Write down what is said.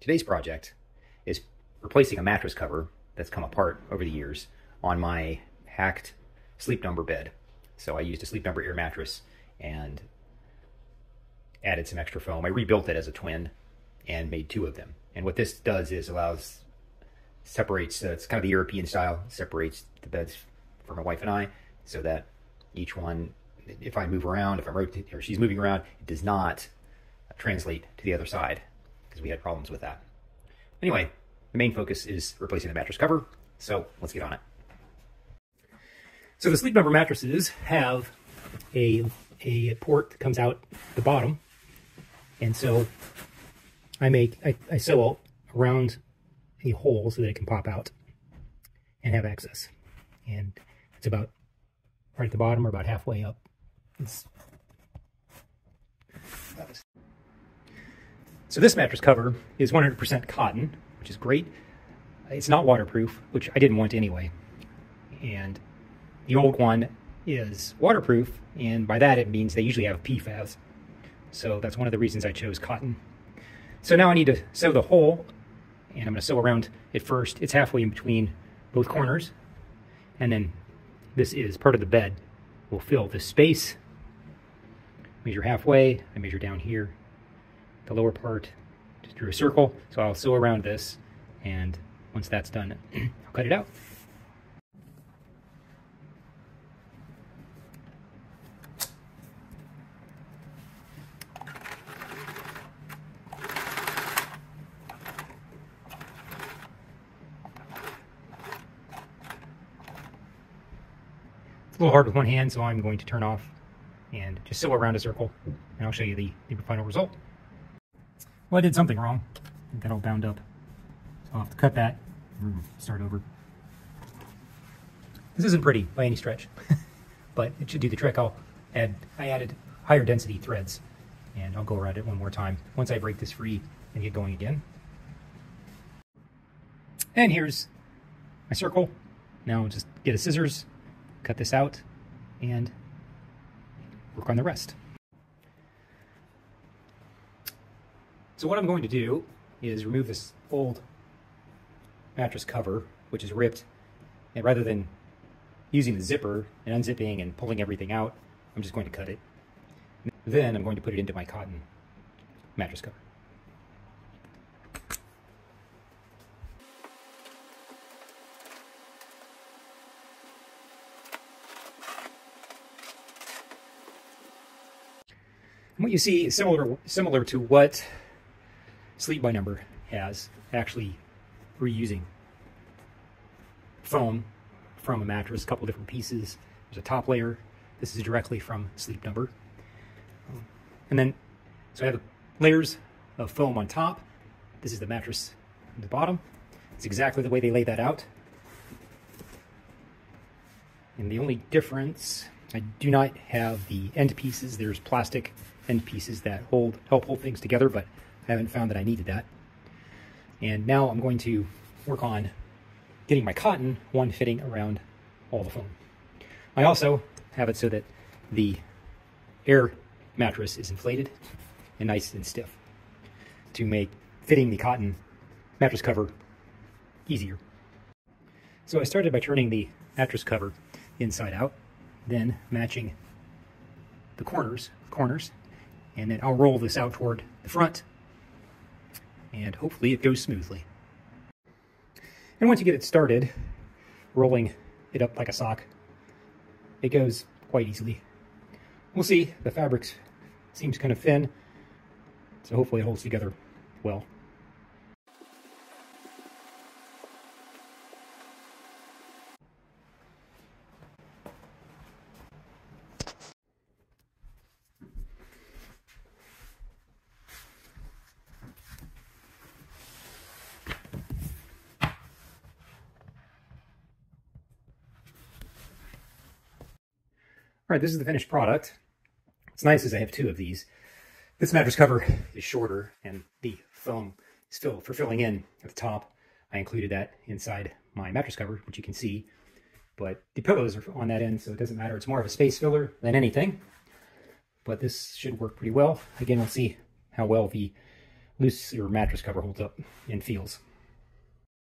Today's project is replacing a mattress cover that's come apart over the years on my hacked Sleep Number bed. So I used a Sleep Number air mattress and added some extra foam. I rebuilt it as a twin and made two of them. And what this does is separates, it's kind of the European style, separates the beds for my wife and I, so that each one, if I move around, if I'm rotating or she's moving around, it does not translate to the other side, because we had problems with that. Anyway, the main focus is replacing the mattress cover, so let's get on it. So the Sleep Number mattresses have a port that comes out the bottom, and so I sew around a hole so that it can pop out and have access. And it's about right at the bottom or about halfway up. So this mattress cover is 100% cotton, which is great. It's not waterproof, which I didn't want anyway. And the old one is waterproof, and by that it means they usually have PFAS. So that's one of the reasons I chose cotton. So now I need to sew the hole, and I'm going to sew around it first. It's halfway in between both corners, and then this is part of the bed. We'll fill this space. Measure halfway. I measure down here. The lower part, just drew a circle. So I'll sew around this, and once that's done, I'll cut it out. It's a little hard with one hand, so I'm going to turn off and just sew around a circle, and I'll show you the final result. Well, I did something wrong. I got all bound up. So I'll have to cut that and start over. This isn't pretty by any stretch, but it should do the trick. I added higher density threads, and I'll go around it one more time once I break this free and get going again. And here's my circle. Now I'll just get a scissors, cut this out, and work on the rest. So what I'm going to do is remove this old mattress cover, which is ripped, and rather than using the zipper and unzipping and pulling everything out, I'm just going to cut it. Then I'm going to put it into my cotton mattress cover. And what you see is similar to what Sleep by Number has. Actually reusing foam from a mattress, a couple different pieces. There's a top layer. This is directly from Sleep Number. And then, so I have the layers of foam on top. This is the mattress at the bottom. It's exactly the way they lay that out. And the only difference, I do not have the end pieces. There's plastic end pieces that help hold things together, but I haven't found that I needed that. And now I'm going to work on getting my cotton one fitting around all the foam. I also have it so that the air mattress is inflated and nice and stiff to make fitting the cotton mattress cover easier. So I started by turning the mattress cover inside out, then matching the corners, and then I'll roll this out toward the front, and hopefully it goes smoothly. And once you get it started, rolling it up like a sock, it goes quite easily. We'll see, the fabric seems kind of thin, so hopefully it holds together well. All right, this is the finished product. What's nice is I have two of these. This mattress cover is shorter, and the foam is for filling in at the top. I included that inside my mattress cover, which you can see. But the pillows are on that end, so it doesn't matter. It's more of a space filler than anything. But this should work pretty well. Again, we'll see how well the loose or mattress cover holds up and feels.